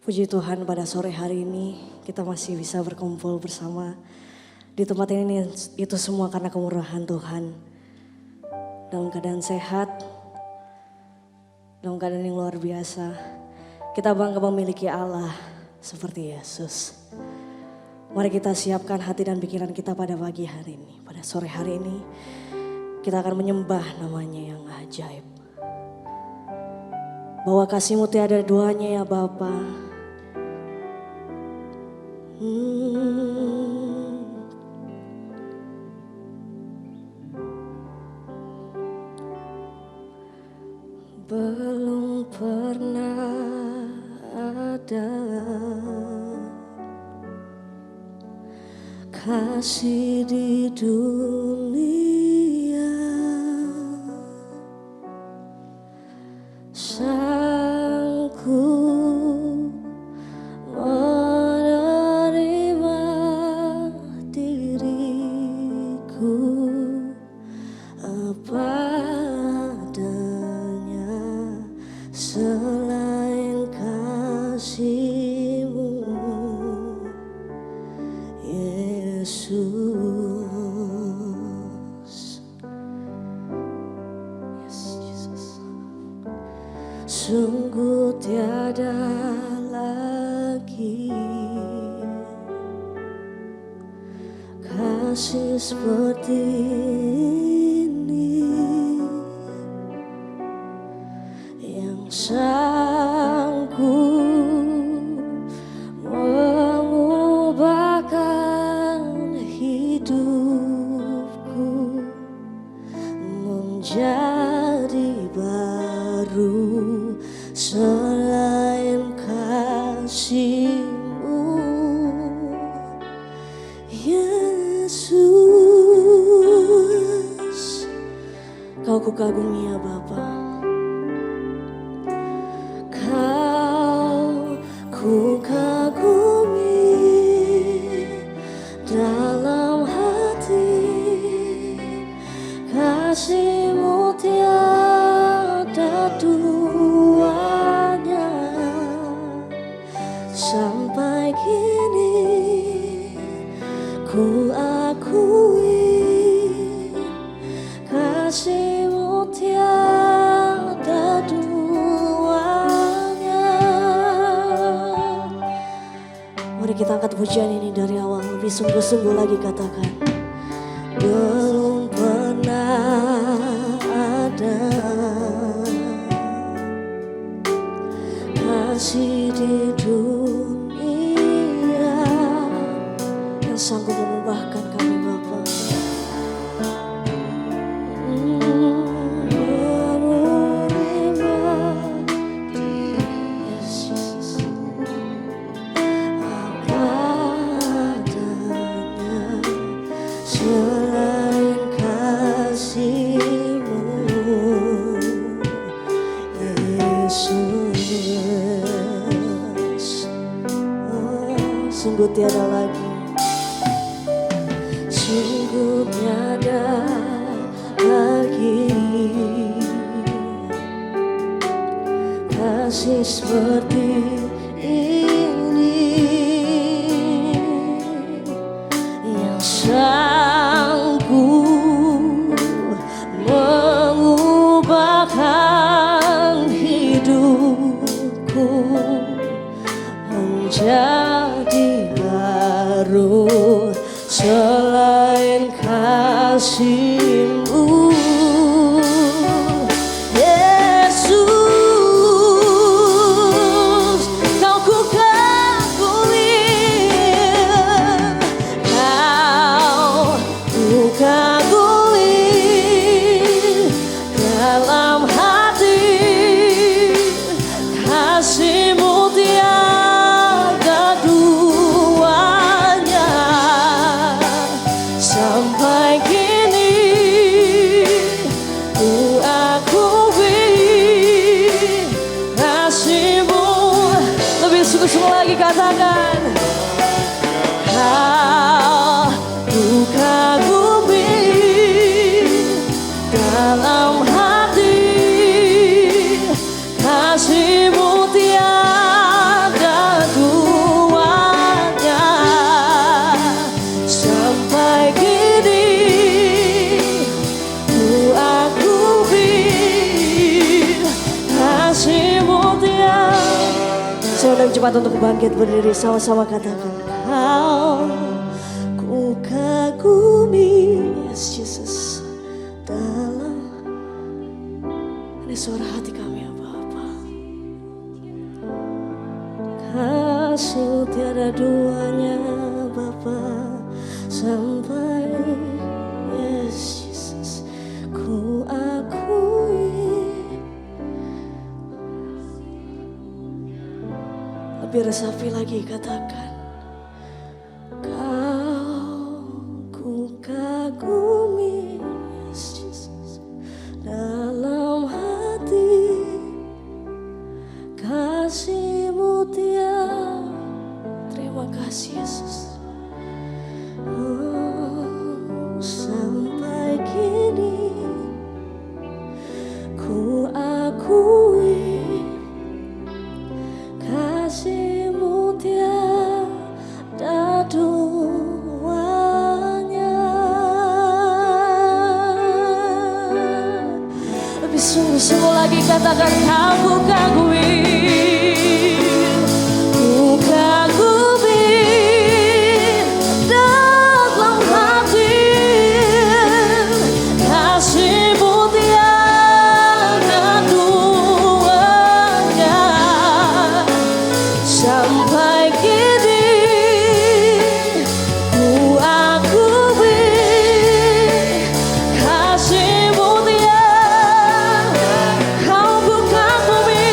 Puji Tuhan pada sore hari ini kita masih bisa berkumpul bersama di tempat ini, itu semua karena kemurahan Tuhan. Dalam keadaan sehat, dalam keadaan yang luar biasa, kita bangga memiliki Allah seperti Yesus. Mari kita siapkan hati dan pikiran kita pada pagi hari ini, pada sore hari ini kita akan menyembah namanya yang ajaib. Bahwa kasih-Mu tiada duanya ya Bapa. Belum pernah ada kasih di dunia sanggup menerima diriku apa adanya selain kasih-Mu Yesus. Yes, Jesus. Sungguh tiada lagi kasih seperti ini yang sanggup mengubahkan hidupku menjadi baru selain kasih-Mu Yesus. Kau kukagumi ya Bapa, Kau kukagumi dalam hati, kasih-Mu tiada duanya. Sampai kini ku akui kasih-Mu tiada duanya. Mari kita angkat pujian ini dari awal, lebih sungguh-sungguh lagi katakan. Belum pernah ada kasih di dunia yang sanggup mengubahkan kami Bapa. Selain kasih-Mu Yesus, sungguh tiada lagi, sungguh tiada lagi kasih seperti ini yang sanggup mengubahkan hidupku menjadi baru selain kasih-Mu Yesus. Kau kukagumi, Kau kukagumi dalam hati, kasih-Mu tiada duanya. Sampai kini ku akui kasih-Mu. Lebih sungguh-sungguh lagi katakan. Kau kukagumi dalam hati, kasih-Mu tiada Saya undang cepat untuk bangkit berdiri, sama-sama katakan, Kau ku kagumi, yes Jesus, dalam ini suara hati kami ya Bapa. Kasih tiada duanya Bapa, sampai yes Jesus ku akui. Lebih resapi lagi katakan, Kau ku kagumi, yes Jesus, dalam hati kasih-Mu tiada. Terima kasih Yesus. Oh, sampai kini ku akui kasih-Mu tiada duanya. Lebih sungguh-sungguh lagi katakan, Kau ku kagumi, ku kagumi dalam hati kasih-Mu tiada duanya. Sampai kini ku akui kasih-Mu tiada. Kau ku kagumi,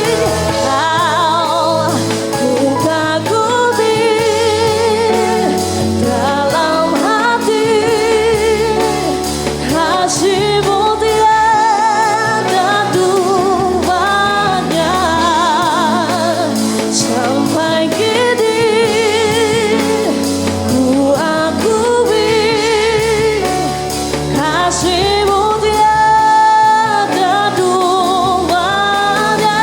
Kau ku kagumi dalam hati kasih-Mu tiada duanya. Sampai kini ku akui kasih-Mu tiada duanya.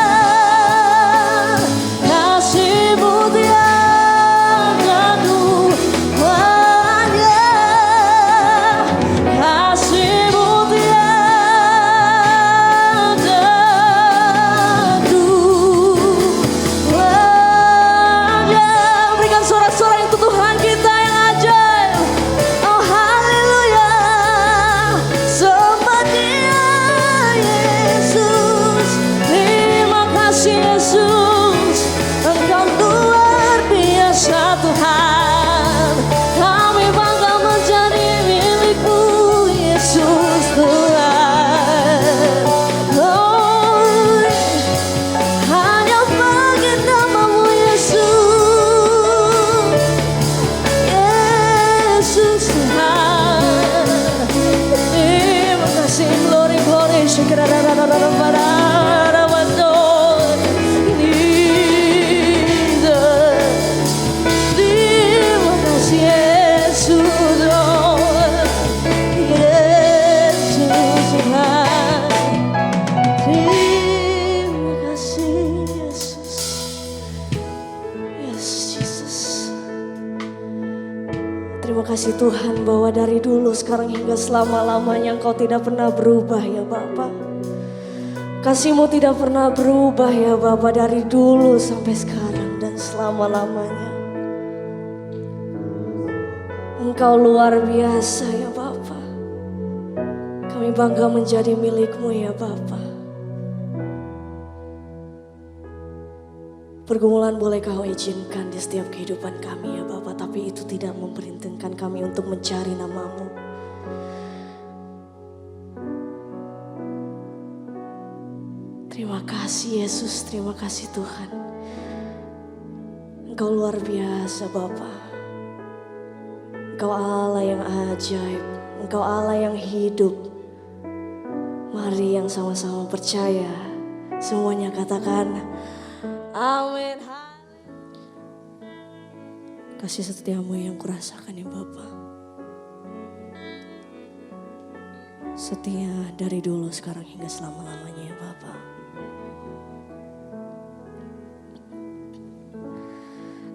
Kasih-Mu tiada duanya. Kasih-Mu tiada duanya. Berikan suara-suara itu Tuhan kita yang ajaib. Oh haleluya. Sembah Dia Yesus. Terima kasih Yesus. Engkau luar biasa Tuhan. Kami bangga menjadi milik-Mu Yesus Tuhan. Oh, hanya bagi nama-Mu Yesus. Yesus Tuhan. Terima kasih, glory, glory. Terima kasih Yesus. Oh, Yesus Tuhan. Terima kasih Yesus. Yes Jesus. Terima kasih Tuhan bahwa dari dulu sekarang hingga selama-lamanya Engkau tidak pernah berubah ya Bapa. Kasih-Mu tidak pernah berubah ya Bapa, dari dulu sampai sekarang dan selama-lamanya. Engkau luar biasa ya Bapa. Kami bangga menjadi milik-Mu ya Bapa. Pergumulan boleh Kau izinkan di setiap kehidupan kami ya Bapa, tapi itu tidak memberhentikan kami untuk mencari nama-Mu. Terima kasih Yesus, terima kasih Tuhan. Engkau luar biasa Bapa. Engkau Allah yang ajaib, Engkau Allah yang hidup. Mari yang sama-sama percaya, semuanya katakan amin. Kasih setia-Mu yang kurasakan ya Bapa. Setia dari dulu sekarang hingga selama-lamanya ya Bapa.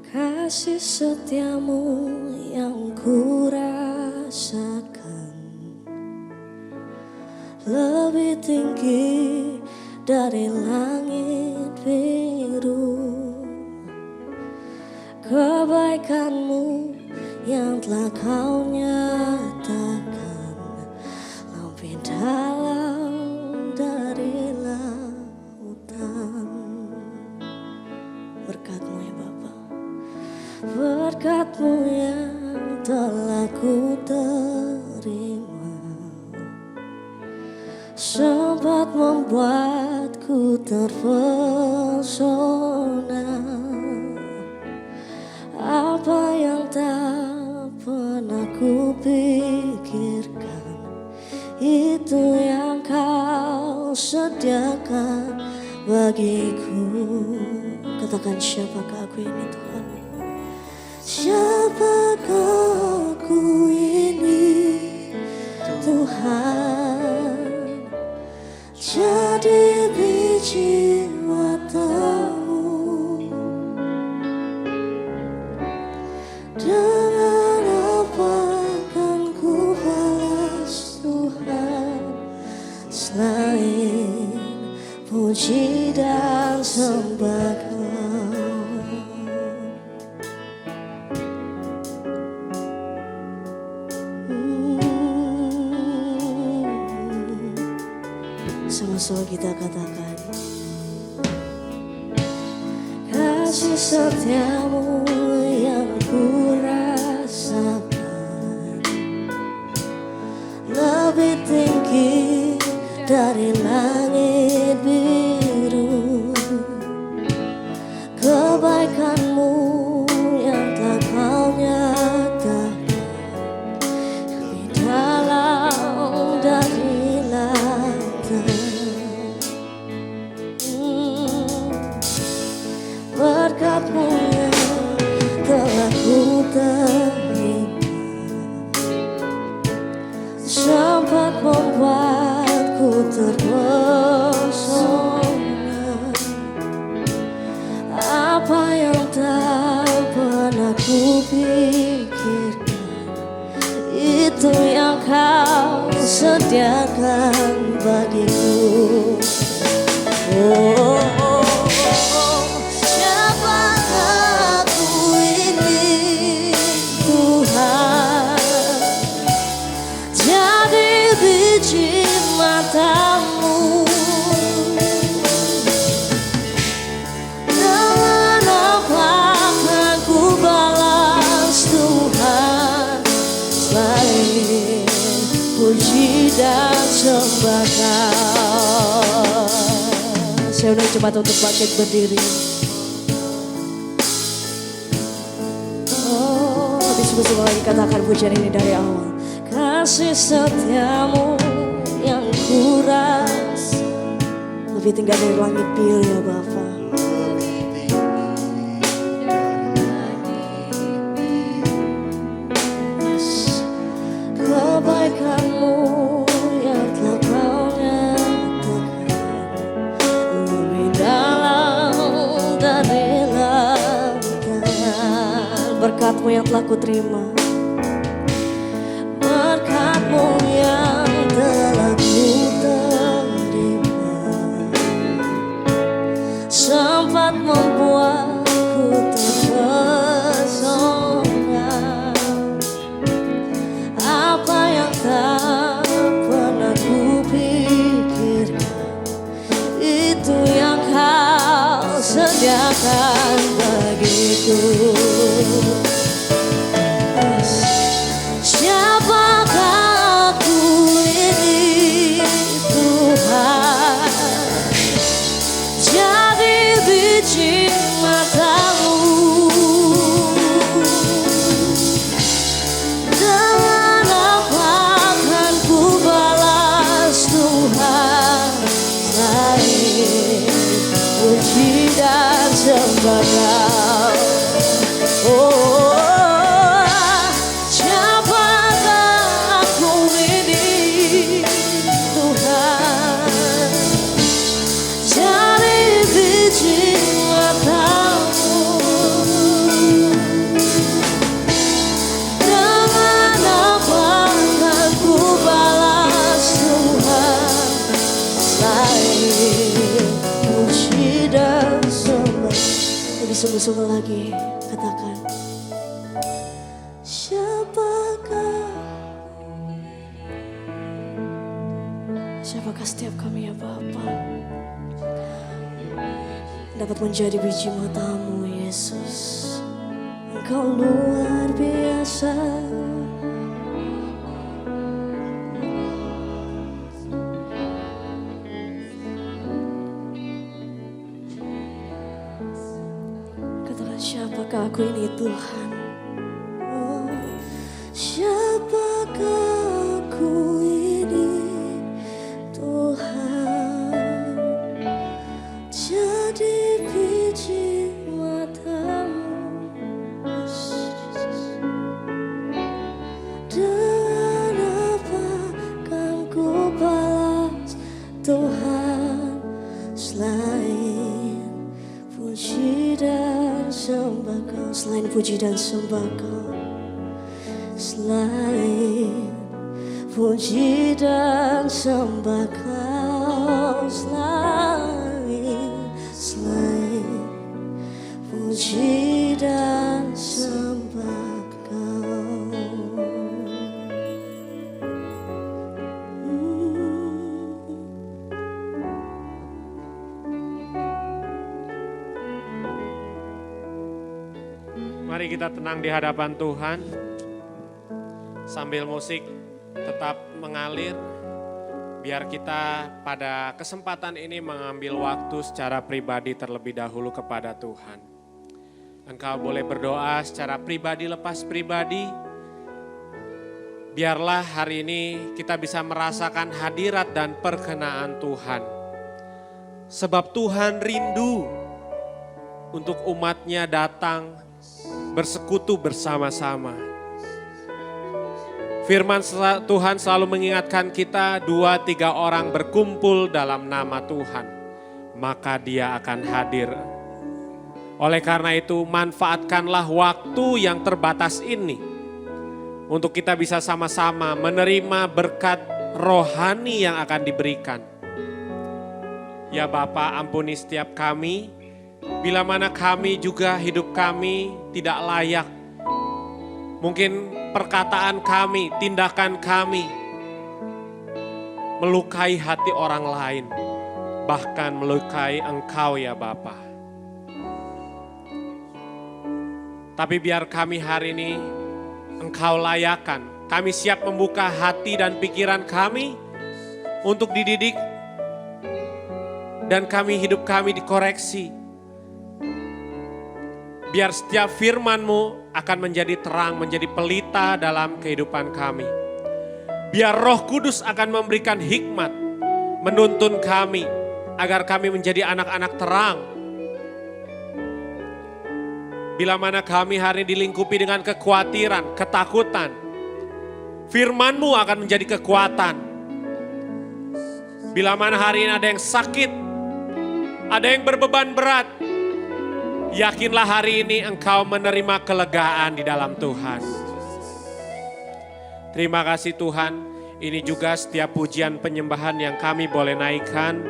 Kasih setia-Mu yang kurasakan lebih tinggi dari langit biru. kebaikanmu yang telah kau nyatakan lebih dalam dari lautan. Berkat-Mu ya Bapa, berkat-Mu yang telah ku terima, sempat membuatku terpesona. Apa yang tak pernah ku pikirkan, itu yang kau sediakan bagiku. Katakan, siapakah aku ini Tuhan? Siapakah aku ini Tuhan? Jadi biji matamu, dengan apa kan ku balas Tuhan selain puji dan sembah Kau. Sama-sama kita katakan, kasih setiamu yang ku rasakan lebih tinggi dari langit biru. Kebaikanmu yang telah kau nyatakan lebih dalam dari lautan. Berkat-Mu yang telah ku terima, sempat membuatku terpesona. Apa yang tak pernah ku pikirkan, itu yang Kau sediakan bagiku. Oh, siapakah aku ini Tuhan? Jadi biji matamu, dengan apa akan ku balas Tuhan selain puji dan sembah Kau. Saya undang jemaat untuk bangkit berdiri. Oh, lebih sungguh-sungguh lagi katakan pujian ini dari awal. Kasih setiamu yang ku rasa lebih tinggi dari langit biru ya Bapa. Yes. Kebaikanmu yang telah kau nyatakan lebih dalam dari lautan. Berkat-Mu yang telah ku terima, berkat-Mu yang telah ku terima, sempat membuatku terpesona. Apa yang tak pernah ku pikirkan, itu yang Kau sediakan bagiku. Siapakah aku ini Tuhan? Jadi biji matamu, dengan apa akan ku balas Tuhan selain puji dan sembah Kau. Oh, siapakah aku ini Tuhan? Jadi biji matamu, dengan apa akan ku balas Tuhan selain puji dan sembah. Lebih sungguh-sungguh lagi katakan, apakah setiap kami ya Bapa dapat menjadi biji matamu Yesus. Engkau luar biasa. Katakan siapakah aku ini Tuhan. Oh, siapakah aku ini Tuhan. Jadi biji matamu. Dan apa kan ku balas Tuhan selain puji dan sembah Kau, selain puji dan sembah Kau, selain puji dan sembah Kau, selain puji dan sembah Kau. Mari kita tenang di hadapan Tuhan, sambil musik tetap mengalir, biar kita pada kesempatan ini mengambil waktu secara pribadi terlebih dahulu kepada Tuhan. Engkau boleh berdoa secara pribadi lepas pribadi, biarlah hari ini kita bisa merasakan hadirat dan perkenaan Tuhan. Sebab Tuhan rindu untuk umatnya datang bersekutu bersama-sama. Firman Tuhan selalu mengingatkan kita, 2-3 orang berkumpul dalam nama Tuhan, maka Dia akan hadir. Oleh karena itu, manfaatkanlah waktu yang terbatas ini untuk kita bisa sama-sama menerima berkat rohani yang akan diberikan. Ya Bapa, ampuni setiap kami, bila mana kami juga hidup kami tidak layak. Mungkin perkataan kami, tindakan kami melukai hati orang lain, bahkan melukai Engkau ya Bapa. Tapi biar kami hari ini Engkau layakan, kami siap membuka hati dan pikiran kami untuk dididik dan hidup kami dikoreksi. Biar setiap firman-Mu akan menjadi terang, menjadi pelita dalam kehidupan kami. Biar Roh Kudus akan memberikan hikmat, menuntun kami agar kami menjadi anak-anak terang. Bila mana kami hari ini dilingkupi dengan kekhawatiran, ketakutan, firman-Mu akan menjadi kekuatan. Bila mana hari ini ada yang sakit, ada yang berbeban berat, yakinlah hari ini engkau menerima kelegaan di dalam Tuhan. Terima kasih Tuhan, ini juga setiap pujian penyembahan yang kami boleh naikkan,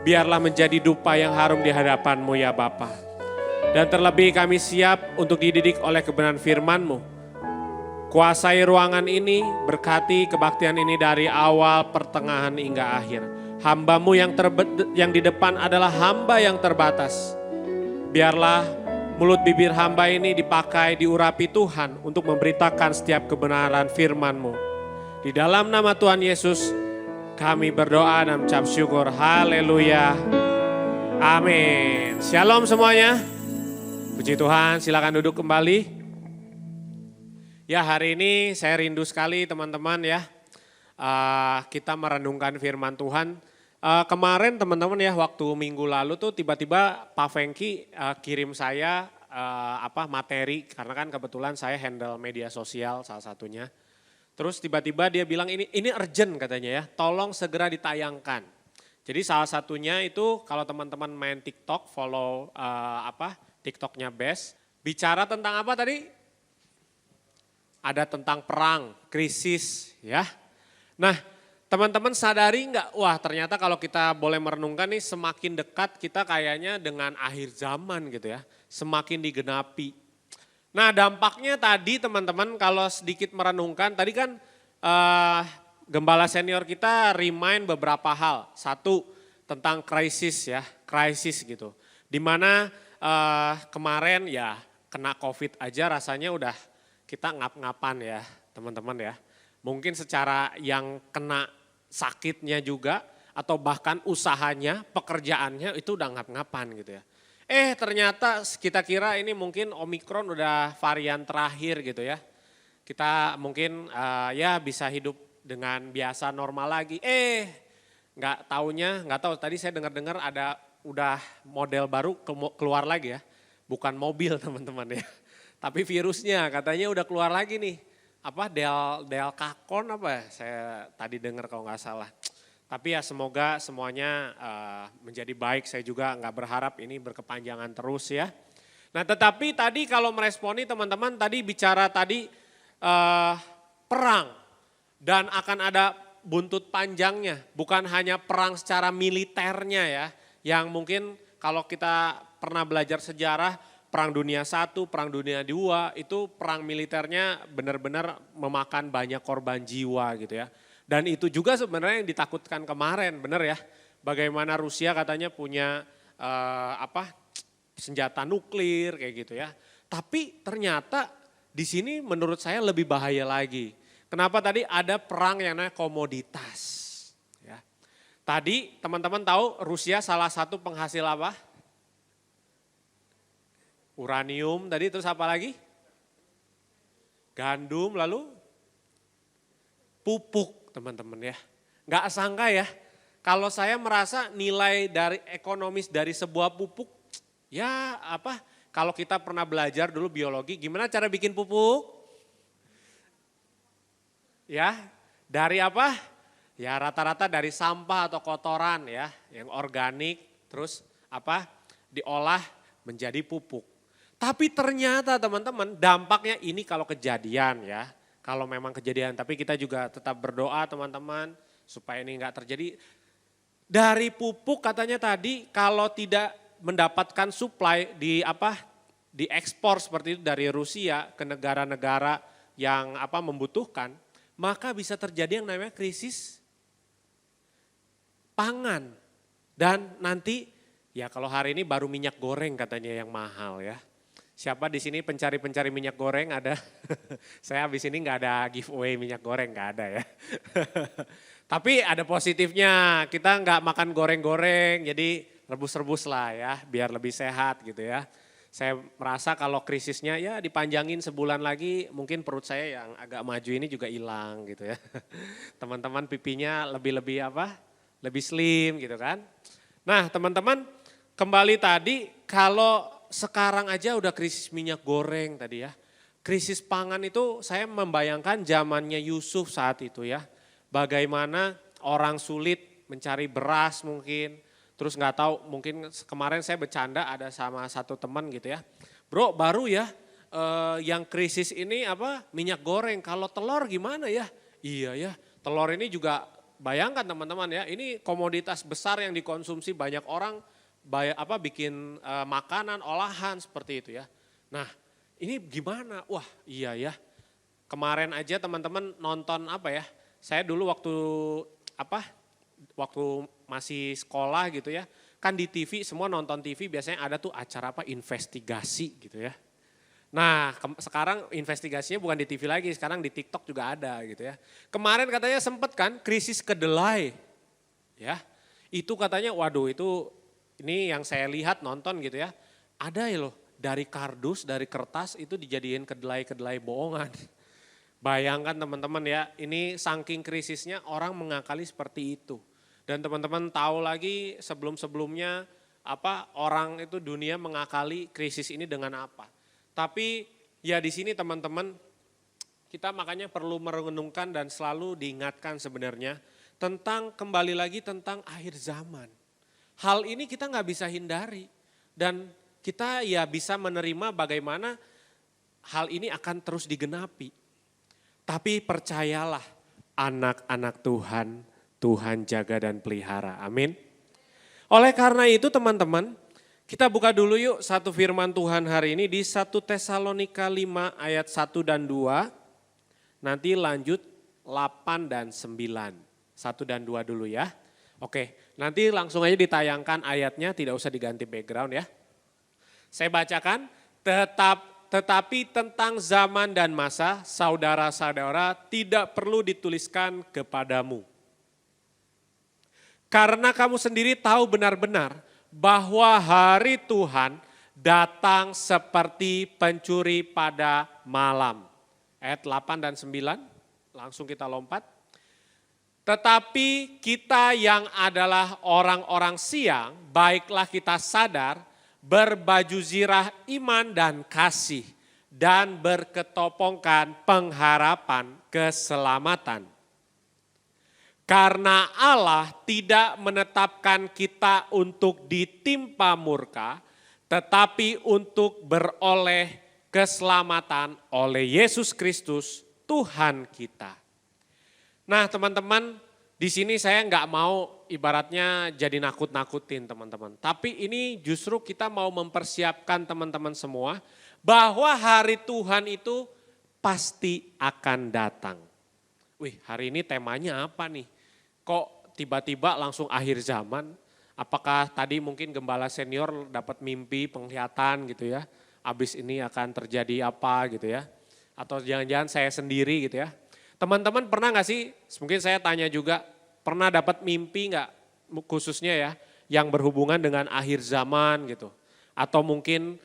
biarlah menjadi dupa yang harum di hadapan-Mu ya Bapa. Dan terlebih kami siap untuk dididik oleh kebenaran firman-Mu. Kuasai ruangan ini, berkati kebaktian ini dari awal, pertengahan hingga akhir. Hamba-Mu yang di depan adalah hamba yang terbatas. Biarlah mulut bibir hamba ini dipakai, diurapi Tuhan untuk memberitakan setiap kebenaran firman-Mu. Di dalam nama Tuhan Yesus kami berdoa dan mengucap syukur. Haleluya. Amin. Shalom semuanya. Puji Tuhan, silakan duduk kembali. Ya, hari ini saya rindu sekali teman-teman ya. Kita merenungkan firman Tuhan. Kemarin teman-teman ya, waktu minggu lalu tuh tiba-tiba Pak Fengki kirim saya materi, karena kan kebetulan saya handle media sosial salah satunya. Terus tiba-tiba dia bilang ini urgent katanya ya, tolong segera ditayangkan. Jadi salah satunya itu kalau teman-teman main TikTok, follow TikToknya Best, bicara tentang apa tadi? Ada tentang perang, krisis ya. Nah, teman-teman sadari nggak? Wah, ternyata kalau kita boleh merenungkan nih, semakin dekat kita kayaknya dengan akhir zaman gitu ya. Semakin digenapi. Nah, dampaknya tadi teman-teman kalau sedikit merenungkan, tadi kan gembala senior kita remind beberapa hal. Satu, tentang krisis ya, krisis gitu. Dimana kemarin ya kena COVID aja rasanya udah kita ngap-ngapan ya teman-teman ya. Mungkin secara yang kena sakitnya juga atau bahkan usahanya, pekerjaannya itu udah ngap-ngapan gitu ya. Ternyata kita kira ini mungkin Omikron udah varian terakhir gitu ya. Kita mungkin ya bisa hidup dengan biasa normal lagi. Nggak tahu tadi saya dengar-dengar ada udah model baru keluar lagi ya. Bukan mobil teman-teman ya. Tapi virusnya katanya udah keluar lagi nih. Apa Delcacon apa ya? Saya tadi dengar kalau nggak salah. Tapi ya semoga semuanya menjadi baik. Saya juga nggak berharap ini berkepanjangan terus ya. Nah tetapi tadi kalau meresponi teman-teman tadi bicara tadi perang. Dan akan ada buntut panjangnya, bukan hanya perang secara militernya ya, yang mungkin kalau kita pernah belajar sejarah, Perang Dunia I, Perang Dunia II, itu perang militernya benar-benar memakan banyak korban jiwa gitu ya. Dan itu juga sebenarnya yang ditakutkan kemarin, benar ya, bagaimana Rusia katanya punya senjata nuklir kayak gitu ya. Tapi ternyata di sini menurut saya lebih bahaya lagi. Kenapa tadi ada perang yang namanya komoditas. Ya. Tadi teman-teman tahu Rusia salah satu penghasil apa? Uranium tadi, terus apa lagi? Gandum, lalu pupuk teman-teman ya. Nggak sangka ya, kalau saya merasa nilai dari ekonomis dari sebuah pupuk, ya apa, kalau kita pernah belajar dulu biologi, gimana cara bikin pupuk? Ya, dari apa? Ya rata-rata dari sampah atau kotoran ya, yang organik, terus apa? Diolah menjadi pupuk. Tapi ternyata teman-teman dampaknya ini kalau kejadian ya, kalau memang kejadian. Tapi kita juga tetap berdoa teman-teman supaya ini enggak terjadi. Dari pupuk katanya tadi kalau tidak mendapatkan supply diekspor seperti itu dari Rusia ke negara-negara yang membutuhkan, maka bisa terjadi yang namanya krisis pangan. Dan nanti ya kalau hari ini baru minyak goreng katanya yang mahal ya. Siapa di sini pencari-pencari minyak goreng ada? Saya habis ini nggak ada giveaway minyak goreng, nggak ada ya. Tapi ada positifnya, kita nggak makan goreng-goreng, jadi rebus-rebus lah ya, biar lebih sehat gitu ya. Saya merasa kalau krisisnya ya dipanjangin sebulan lagi, mungkin perut saya yang agak maju ini juga hilang gitu ya. Teman-teman pipinya lebih lebih slim gitu kan. Nah teman-teman kembali tadi kalau sekarang aja udah krisis minyak goreng tadi ya. Krisis pangan itu saya membayangkan zamannya Yusuf saat itu ya. Bagaimana orang sulit mencari beras mungkin. Terus nggak tahu mungkin kemarin saya bercanda ada sama satu teman gitu ya. Bro baru ya yang krisis ini minyak goreng, kalau telur gimana ya? Iya ya telur ini juga bayangkan teman-teman ya ini komoditas besar yang dikonsumsi banyak orang bikin makanan olahan seperti itu ya. Nah ini gimana? Wah iya ya kemarin aja teman-teman nonton saya dulu waktu masih sekolah gitu ya, kan di TV semua nonton TV biasanya ada tuh acara investigasi gitu ya. Nah sekarang investigasinya bukan di TV lagi, sekarang di TikTok juga ada gitu ya. Kemarin katanya sempet kan krisis kedelai ya, itu katanya waduh itu ini yang saya lihat nonton gitu ya, ada ya loh dari kardus, dari kertas itu dijadiin kedelai-kedelai bohongan. Bayangkan teman-teman ya, ini saking krisisnya orang mengakali seperti itu. Dan teman-teman tahu lagi sebelum-sebelumnya orang itu dunia mengakali krisis ini dengan apa. Tapi ya di sini teman-teman kita makanya perlu merenungkan dan selalu diingatkan sebenarnya tentang kembali lagi tentang akhir zaman. Hal ini kita nggak bisa hindari dan kita ya bisa menerima bagaimana hal ini akan terus digenapi. Tapi percayalah anak-anak Tuhan jaga dan pelihara. Amin. Oleh karena itu teman-teman, kita buka dulu yuk satu firman Tuhan hari ini di 1 Tesalonika 5 ayat 1 dan 2. Nanti lanjut 8 dan 9. 1 dan 2 dulu ya. Oke, nanti langsung aja ditayangkan ayatnya, tidak usah diganti background ya. Saya bacakan, tetapi tentang zaman dan masa, saudara-saudara tidak perlu dituliskan kepadamu. Karena kamu sendiri tahu benar-benar bahwa hari Tuhan datang seperti pencuri pada malam. Ayat 8 dan 9, langsung kita lompat. Tetapi kita yang adalah orang-orang siang, baiklah kita sadar, berbaju zirah iman dan kasih, dan berketopongkan pengharapan keselamatan. Karena Allah tidak menetapkan kita untuk ditimpa murka, tetapi untuk beroleh keselamatan oleh Yesus Kristus, Tuhan kita. Nah teman-teman, di sini saya nggak mau ibaratnya jadi nakut-nakutin teman-teman. Tapi ini justru kita mau mempersiapkan teman-teman semua bahwa hari Tuhan itu pasti akan datang. Wih, hari ini temanya apa nih? Kok tiba-tiba langsung akhir zaman? Apakah tadi mungkin gembala senior dapat mimpi penglihatan gitu ya? Abis ini akan terjadi apa gitu ya? Atau jangan-jangan saya sendiri gitu ya? Teman-teman pernah gak sih, mungkin saya tanya juga, pernah dapat mimpi gak khususnya ya, yang berhubungan dengan akhir zaman gitu. Atau mungkin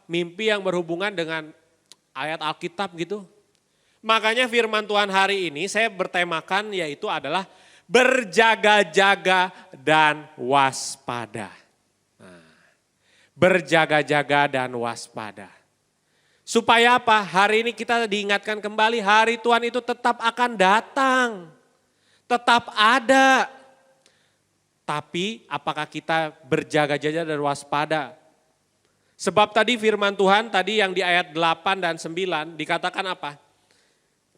mimpi yang berhubungan dengan ayat Alkitab gitu. Makanya firman Tuhan hari ini saya bertemakan yaitu adalah berjaga-jaga dan waspada. Nah, berjaga-jaga dan waspada. Supaya apa? Hari ini kita diingatkan kembali hari Tuhan itu tetap akan datang. Tetap ada. Tapi apakah kita berjaga-jaga dan waspada? Sebab tadi firman Tuhan tadi yang di ayat 8 dan 9 dikatakan apa?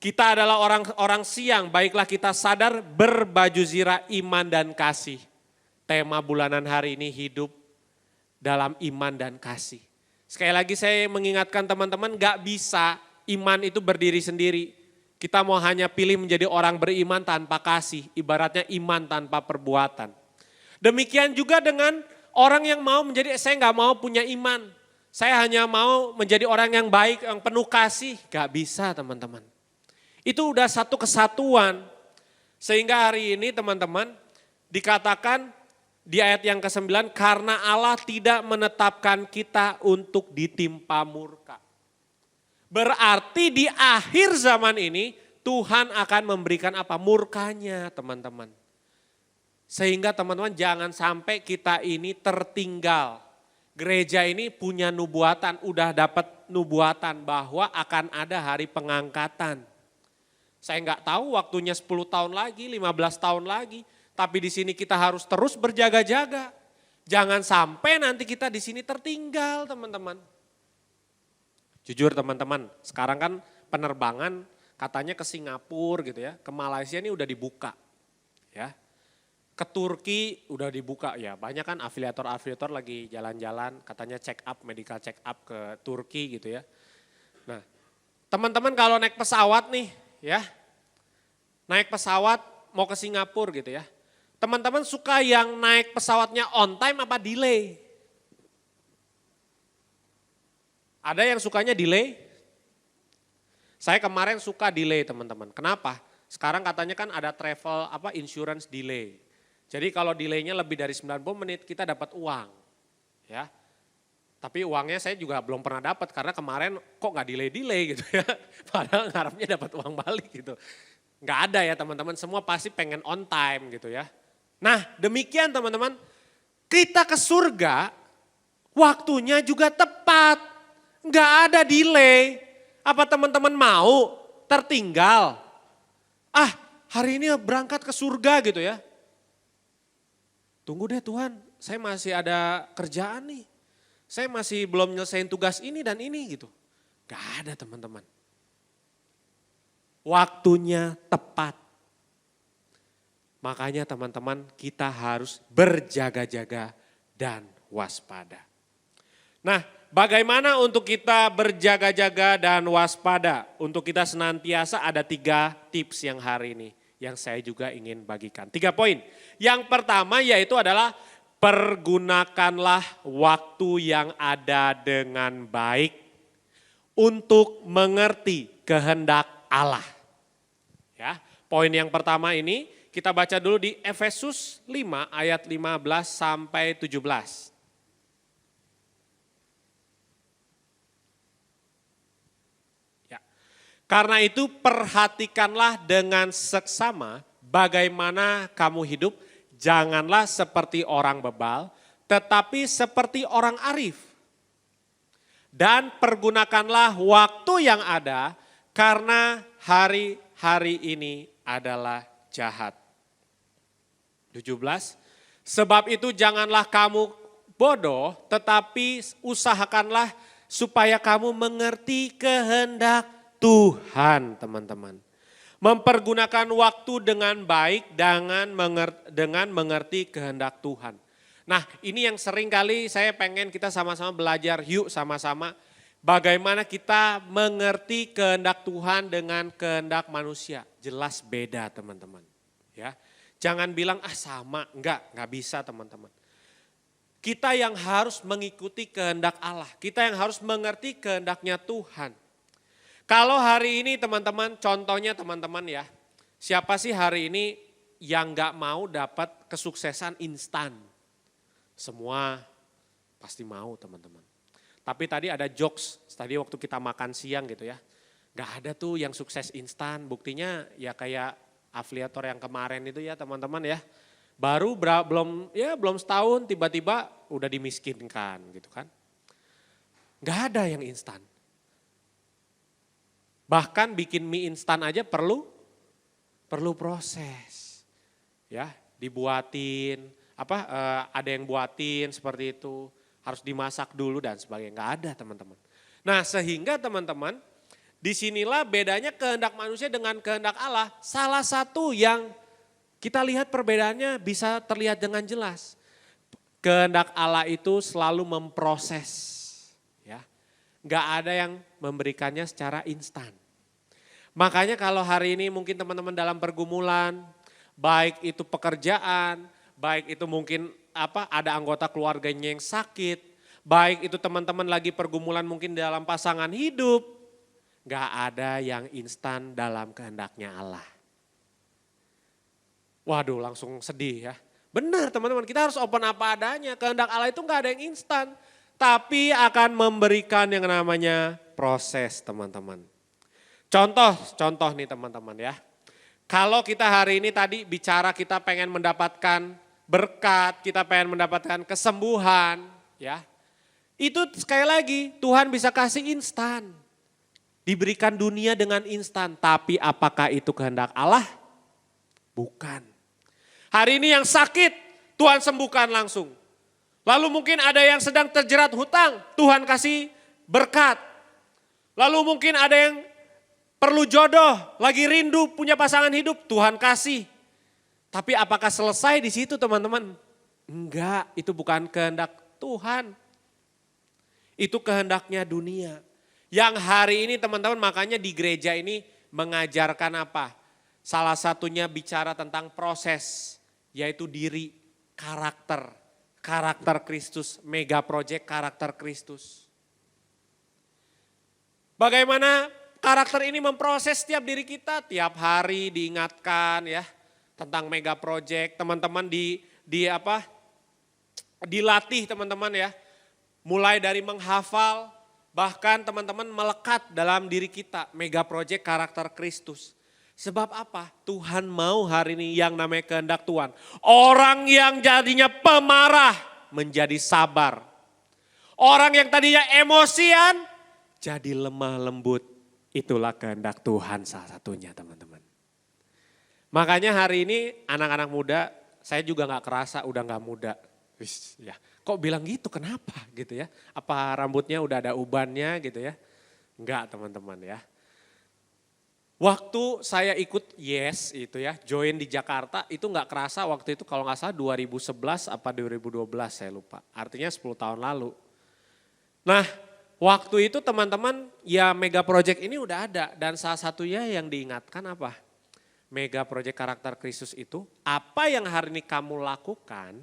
Kita adalah orang-orang siang, baiklah kita sadar berbaju zirah iman dan kasih. Tema bulanan hari ini hidup dalam iman dan kasih. Sekali lagi saya mengingatkan teman-teman gak bisa iman itu berdiri sendiri. Kita mau hanya pilih menjadi orang beriman tanpa kasih, ibaratnya iman tanpa perbuatan. Demikian juga dengan orang yang mau menjadi, saya gak mau punya iman. Saya hanya mau menjadi orang yang baik, yang penuh kasih. Gak bisa teman-teman. Itu udah satu kesatuan. Sehingga hari ini teman-teman dikatakan di ayat yang ke-9, karena Allah tidak menetapkan kita untuk ditimpa murka. Berarti di akhir zaman ini Tuhan akan memberikan apa? Murkanya teman-teman. Sehingga teman-teman jangan sampai kita ini tertinggal. Gereja ini punya nubuatan, udah dapat nubuatan bahwa akan ada hari pengangkatan. Saya nggak tahu waktunya 10 tahun lagi, 15 tahun lagi. Tapi di sini kita harus terus berjaga-jaga. Jangan sampai nanti kita di sini tertinggal teman-teman. Jujur teman-teman, sekarang kan penerbangan katanya ke Singapura gitu ya, ke Malaysia ini udah dibuka. Ya. Ke Turki udah dibuka ya, banyak kan afiliator-afiliator lagi jalan-jalan katanya check up, medical check up ke Turki gitu ya. Nah teman-teman kalau naik pesawat nih ya, naik pesawat mau ke Singapura gitu ya. Teman-teman suka yang naik pesawatnya on time apa delay? Ada yang sukanya delay? Saya kemarin suka delay teman-teman. Kenapa? Sekarang katanya kan ada travel insurance delay. Jadi kalau delaynya lebih dari 90 menit kita dapat uang. Ya. Tapi uangnya saya juga belum pernah dapat karena kemarin kok nggak delay gitu ya. Padahal ngarepnya dapat uang balik gitu. Nggak ada ya teman-teman, semua pasti pengen on time gitu ya. Nah demikian teman-teman, kita ke surga waktunya juga tepat. Nggak ada delay. Apa teman-teman mau tertinggal? Hari ini berangkat ke surga gitu ya. Tunggu deh Tuhan, saya masih ada kerjaan nih. Saya masih belum nyelesain tugas ini dan ini gitu. Gak ada teman-teman. Waktunya tepat. Makanya teman-teman kita harus berjaga-jaga dan waspada. Nah bagaimana untuk kita berjaga-jaga dan waspada? Untuk kita senantiasa ada 3 tips yang hari ini yang saya juga ingin bagikan. 3 poin. Yang pertama yaitu adalah pergunakanlah waktu yang ada dengan baik untuk mengerti kehendak Allah. Ya, poin yang pertama ini kita baca dulu di Efesus 5 ayat 15 sampai 17. Karena itu perhatikanlah dengan seksama bagaimana kamu hidup, janganlah seperti orang bebal, tetapi seperti orang arif. Dan pergunakanlah waktu yang ada karena hari-hari ini adalah jahat. 17, sebab itu janganlah kamu bodoh, tetapi usahakanlah supaya kamu mengerti kehendak Tuhan, teman-teman. Mempergunakan waktu dengan baik dengan mengerti kehendak Tuhan. Nah, ini yang sering kali saya pengen kita sama-sama belajar, yuk sama-sama. Bagaimana kita mengerti kehendak Tuhan dengan kehendak manusia. Jelas beda, teman-teman. Ya, jangan bilang sama, enggak bisa, teman-teman. Kita yang harus mengikuti kehendak Allah, kita yang harus mengerti kehendaknya Tuhan. Kalau hari ini teman-teman, contohnya teman-teman ya, siapa sih hari ini yang gak mau dapat kesuksesan instan? Semua pasti mau, teman-teman. Tapi tadi ada jokes, tadi waktu kita makan siang gitu ya. Gak ada tuh yang sukses instan, buktinya ya kayak afiliator yang kemarin itu ya teman-teman ya. Baru belum setahun tiba-tiba udah dimiskinkan gitu kan. Gak ada yang instan. Bahkan bikin mie instan aja perlu proses. Ya, dibuatin, ada yang buatin seperti itu, harus dimasak dulu dan sebagainya. Enggak ada, teman-teman. Nah, sehingga teman-teman, disinilah bedanya kehendak manusia dengan kehendak Allah. Salah satu yang kita lihat perbedaannya bisa terlihat dengan jelas. Kehendak Allah itu selalu memproses. Ya. Enggak ada yang memberikannya secara instan. Makanya kalau hari ini mungkin teman-teman dalam pergumulan, baik itu pekerjaan, baik itu mungkin ada anggota keluarganya yang sakit, baik itu teman-teman lagi pergumulan mungkin dalam pasangan hidup, gak ada yang instan dalam kehendaknya Allah. Waduh, langsung sedih ya. Benar teman-teman, kita harus open apa adanya, kehendak Allah itu gak ada yang instan, tapi akan memberikan yang namanya proses, teman-teman. Contoh nih teman-teman ya. Kalau kita hari ini tadi bicara kita pengen mendapatkan berkat, kita pengen mendapatkan kesembuhan ya. Itu sekali lagi Tuhan bisa kasih instan. Diberikan dunia dengan instan, tapi apakah itu kehendak Allah? Bukan. Hari ini yang sakit Tuhan sembuhkan langsung. Lalu mungkin ada yang sedang terjerat hutang, Tuhan kasih berkat. Lalu mungkin ada yang perlu jodoh, lagi rindu punya pasangan hidup, Tuhan kasih. Tapi apakah selesai di situ teman-teman? Enggak, itu bukan kehendak Tuhan. Itu kehendaknya dunia. Yang hari ini teman-teman makanya di gereja ini mengajarkan apa? Salah satunya bicara tentang proses, yaitu diri, karakter Kristus, mega project karakter Kristus. Bagaimana karakter ini memproses setiap diri kita, tiap hari diingatkan ya tentang mega project, teman-teman dilatih teman-teman ya, mulai dari menghafal, bahkan teman-teman melekat dalam diri kita, mega project karakter Kristus. Sebab apa? Tuhan mau hari ini yang namanya kehendak Tuhan. Orang yang jadinya pemarah menjadi sabar. Orang yang tadinya emosian jadi lemah lembut. Itulah kehendak Tuhan salah satunya teman-teman. Makanya hari ini anak-anak muda, saya juga gak kerasa udah gak muda. Ya, kok bilang gitu kenapa gitu ya. Apa rambutnya udah ada ubannya gitu ya. Enggak teman-teman ya. Waktu saya ikut YES itu ya, join di Jakarta itu gak kerasa waktu itu kalau gak salah 2011 apa 2012 saya lupa. Artinya 10 tahun lalu. Nah, waktu itu teman-teman ya mega project ini udah ada dan salah satunya yang diingatkan apa? Mega project karakter Kristus itu apa yang hari ini kamu lakukan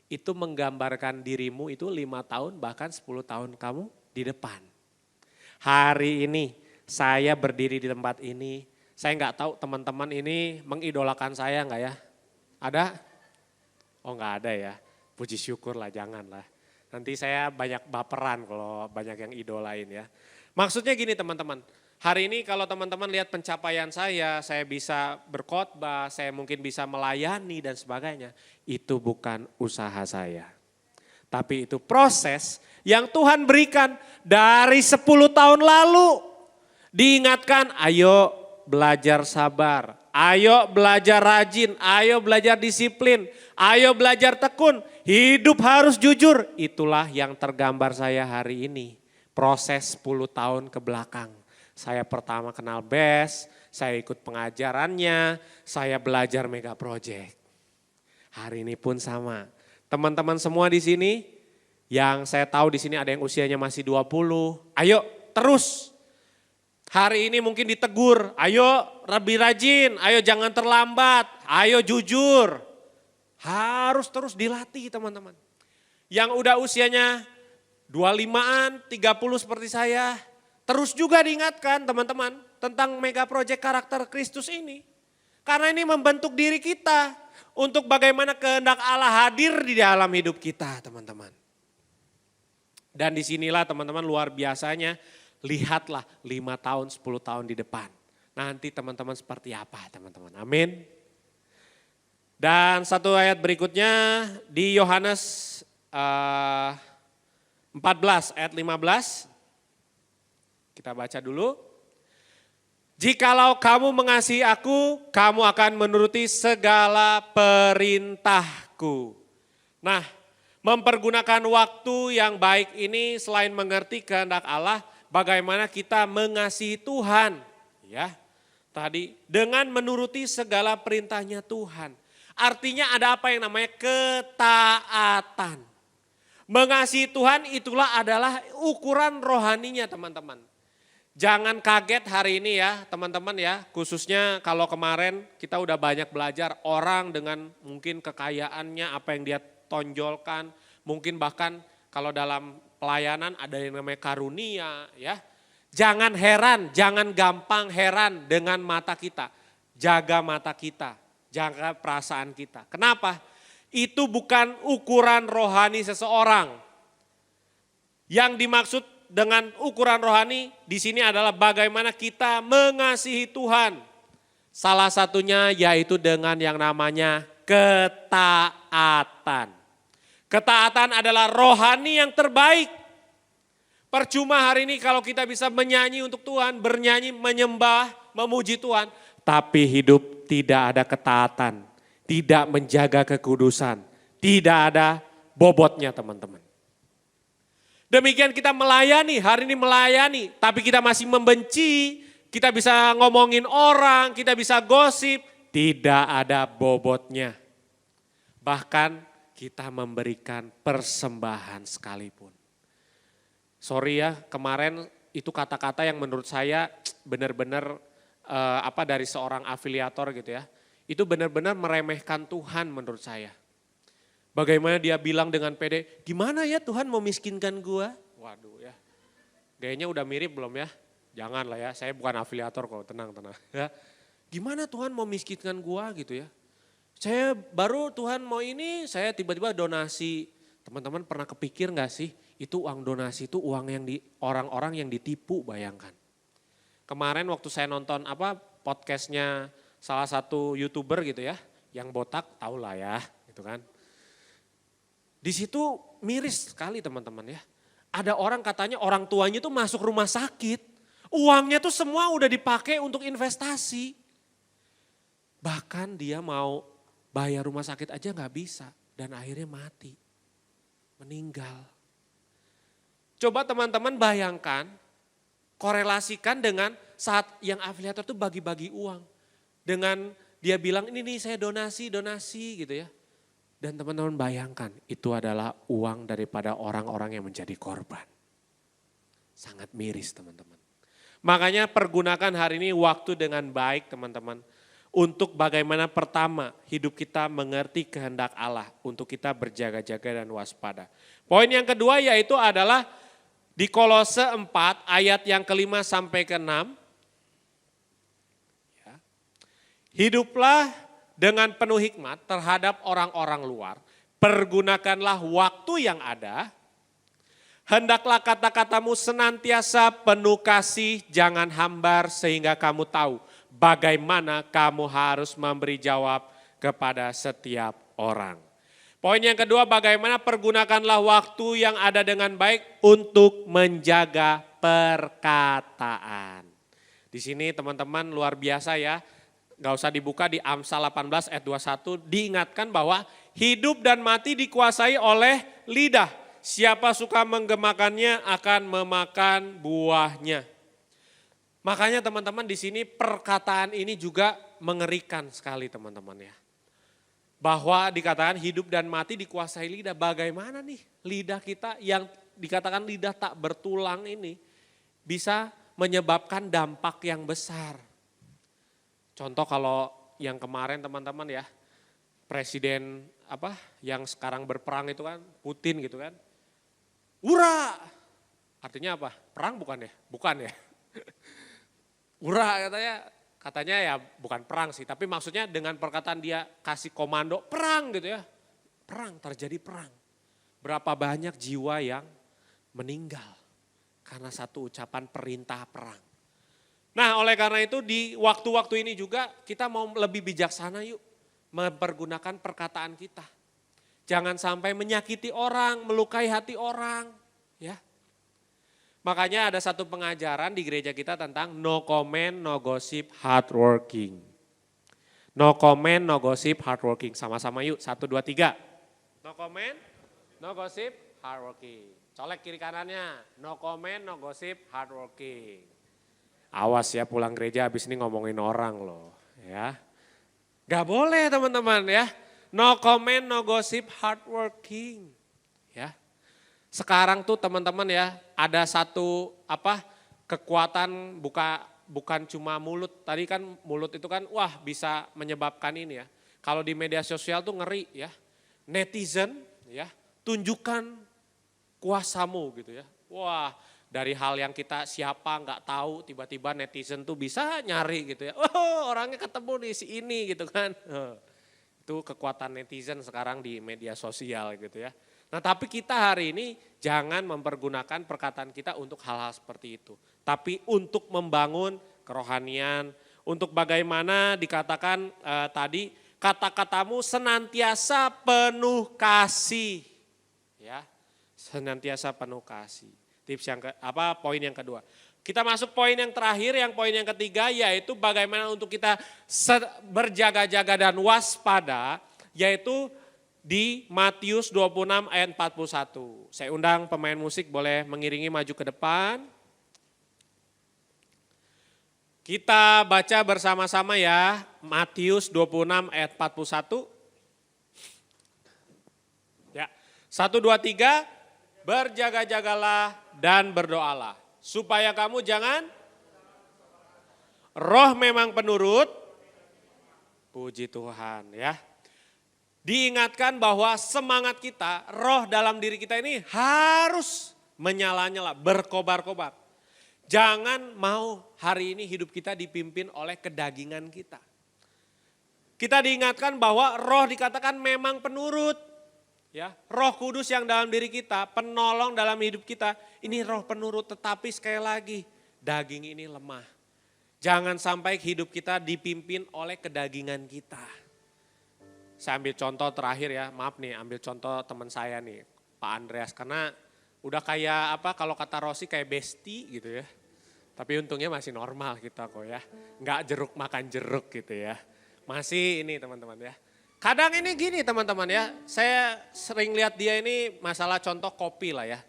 itu menggambarkan dirimu itu 5 tahun bahkan 10 tahun kamu di depan. Hari ini saya berdiri di tempat ini, saya nggak tahu teman-teman ini mengidolakan saya nggak ya? Ada? Oh nggak ada ya, puji syukur lah jangan lah. Nanti saya banyak baperan kalau banyak yang idolain ya. Maksudnya gini teman-teman, hari ini kalau teman-teman lihat pencapaian saya bisa berkhotbah, saya mungkin bisa melayani dan sebagainya. Itu bukan usaha saya. Tapi itu proses yang Tuhan berikan dari 10 tahun lalu. Diingatkan, ayo belajar sabar, ayo belajar rajin, ayo belajar disiplin, ayo belajar tekun, hidup harus jujur. Itulah yang tergambar saya hari ini. Proses 10 tahun ke belakang. Saya pertama kenal BES, saya ikut pengajarannya, saya belajar mega project. Hari ini pun sama. Teman-teman semua di sini, yang saya tahu di sini ada yang usianya masih 20, ayo terus. Hari ini mungkin ditegur, ayo lebih rajin, ayo jangan terlambat, ayo jujur. Harus terus dilatih teman-teman. Yang udah usianya 25-an, 30 seperti saya, terus juga diingatkan teman-teman tentang mega project karakter Kristus ini. Karena ini membentuk diri kita untuk bagaimana kehendak Allah hadir di dalam hidup kita teman-teman. Dan disinilah teman-teman luar biasanya, lihatlah 5 tahun, 10 tahun di depan. Nanti teman-teman seperti apa teman-teman, amin. Dan satu ayat berikutnya di Yohanes 14 ayat 15. Kita baca dulu. Jikalau kamu mengasihi aku, kamu akan menuruti segala perintahku. Nah, mempergunakan waktu yang baik ini selain mengerti kehendak Allah, bagaimana kita mengasihi Tuhan. Ya, tadi dengan menuruti segala perintahnya Tuhan. Artinya ada apa yang namanya ketaatan. Mengasihi Tuhan itulah adalah ukuran rohaninya teman-teman. Jangan kaget hari ini ya teman-teman ya, khususnya kalau kemarin kita udah banyak belajar orang dengan mungkin kekayaannya, apa yang dia tonjolkan, mungkin bahkan kalau dalam pelayanan ada yang namanya karunia ya. Jangan heran, jangan gampang heran dengan mata kita. Jaga mata kita, jaga perasaan kita. Kenapa? Itu bukan ukuran rohani seseorang. Yang dimaksud dengan ukuran rohani di sini adalah bagaimana kita mengasihi Tuhan. Salah satunya yaitu dengan yang namanya ketaatan. Ketaatan adalah rohani yang terbaik. Percuma hari ini kalau kita bisa menyanyi untuk Tuhan, bernyanyi, menyembah, memuji Tuhan. Tapi hidup tidak ada ketaatan, tidak menjaga kekudusan, tidak ada bobotnya teman-teman. Demikian kita melayani, hari ini melayani, tapi kita masih membenci, kita bisa ngomongin orang, kita bisa gosip, tidak ada bobotnya. Bahkan kita memberikan persembahan sekalipun. Sorry ya, kemarin itu kata-kata yang menurut saya benar-benar dari seorang afiliator gitu ya. Itu benar-benar meremehkan Tuhan menurut saya. Bagaimana dia bilang dengan pede, gimana ya Tuhan mau miskinkan gua? Waduh ya, gayanya udah mirip belum ya? Jangan lah ya, saya bukan afiliator kok, tenang. Ya. Gimana Tuhan mau miskinkan gua gitu ya? Saya baru Tuhan mau ini, saya tiba-tiba donasi. Teman-teman pernah kepikir gak sih, itu uang donasi itu uang yang orang-orang yang ditipu, bayangkan. Kemarin waktu saya nonton podcastnya salah satu YouTuber gitu ya, yang botak tau lah ya gitu kan. Di situ miris sekali teman-teman ya. Ada orang katanya orang tuanya tuh masuk rumah sakit. Uangnya tuh semua udah dipakai untuk investasi. Bahkan dia mau bayar rumah sakit aja gak bisa. Dan akhirnya mati. Meninggal. Coba teman-teman bayangkan. Korelasikan dengan saat yang afiliator tuh bagi-bagi uang. Dengan dia bilang ini nih saya donasi gitu ya. Dan teman-teman bayangkan itu adalah uang daripada orang-orang yang menjadi korban. sangat miris teman-teman. Makanya pergunakan hari ini waktu dengan baik teman-teman. Untuk bagaimana pertama hidup kita mengerti kehendak Allah. Untuk kita berjaga-jaga dan waspada. Poin yang kedua yaitu adalah di Kolose 4 ayat yang ke-5 sampai ke-6. Ya. Hiduplah dengan penuh hikmat terhadap orang-orang luar. Pergunakanlah waktu yang ada. Hendaklah kata-katamu senantiasa penuh kasih, jangan hambar sehingga kamu tahu bagaimana kamu harus memberi jawab kepada setiap orang. Poin yang kedua, bagaimana pergunakanlah waktu yang ada dengan baik untuk menjaga perkataan. Di sini teman-teman luar biasa ya, gak usah dibuka di Amsal 18 ayat 21, diingatkan bahwa hidup dan mati dikuasai oleh lidah. Siapa suka menggemakannya akan memakan buahnya. Makanya teman-teman di sini perkataan ini juga mengerikan sekali teman-teman ya. Bahwa dikatakan hidup dan mati dikuasai lidah. Bagaimana nih lidah kita yang dikatakan lidah tak bertulang ini bisa menyebabkan dampak yang besar. Contoh kalau yang kemarin teman-teman ya, presiden yang sekarang berperang itu kan Putin gitu kan. Ura, artinya apa? Perang bukan ya? Bukan ya. Ura katanya ya bukan perang sih, tapi maksudnya dengan perkataan dia kasih komando perang gitu ya. Perang, terjadi perang. Berapa banyak jiwa yang meninggal karena satu ucapan perintah perang. Nah oleh karena itu di waktu-waktu ini juga kita mau lebih bijaksana yuk mempergunakan perkataan kita. Jangan sampai menyakiti orang, melukai hati orang, ya. Makanya ada satu pengajaran di gereja kita tentang no comment, no gossip, hardworking. No comment, no gossip, hardworking. Sama-sama yuk, 1, 2, 3. No comment, no gossip, hardworking. Colek kiri kanannya, no comment, no gossip, hardworking. Awas ya pulang gereja habis ini ngomongin orang loh, ya. Gak boleh teman-teman ya. No comment, no gossip, hardworking. Ya. Sekarang tuh teman-teman ya, ada satu kekuatan bukan cuma mulut. Tadi kan mulut itu kan wah bisa menyebabkan ini ya. Kalau di media sosial tuh ngeri ya. Netizen ya, tunjukkan kuasamu gitu ya. Wah, dari hal yang kita siapa nggak tahu tiba-tiba netizen tuh bisa nyari gitu ya. Oh, orangnya ketemu di si ini gitu kan. Itu kekuatan netizen sekarang di media sosial gitu ya. Nah tapi kita hari ini jangan mempergunakan perkataan kita untuk hal-hal seperti itu. Tapi untuk membangun kerohanian, untuk bagaimana dikatakan tadi kata-katamu senantiasa penuh kasih. Ya, senantiasa penuh kasih. Tips yang poin yang kedua. Kita masuk poin yang terakhir, yang poin yang ketiga yaitu bagaimana untuk kita berjaga-jaga dan waspada, yaitu di Matius 26 ayat 41. Saya undang pemain musik boleh mengiringi maju ke depan. Kita baca bersama-sama ya, Matius 26 ayat 41. Ya, 1, 2, 3, berjaga-jagalah dan berdoalah. Supaya kamu jangan, roh memang penurut, puji Tuhan ya. Diingatkan bahwa semangat kita, roh dalam diri kita ini harus menyala-nyala, berkobar-kobar. Jangan mau hari ini hidup kita dipimpin oleh kedagingan kita. Kita diingatkan bahwa roh dikatakan memang penurut. Ya, Roh Kudus yang dalam diri kita, penolong dalam hidup kita, ini roh penurut, tetapi sekali lagi daging ini lemah. Jangan sampai hidup kita dipimpin oleh kedagingan kita. Saya ambil contoh terakhir ya, maaf nih ambil contoh teman saya nih, Pak Andreas, karena udah kayak kalau kata Rosi kayak bestie gitu ya. Tapi untungnya masih normal kita kok ya, nggak jeruk makan jeruk gitu ya. Masih ini teman-teman ya. Kadang ini gini teman-teman ya, saya sering lihat dia ini masalah contoh kopi lah ya.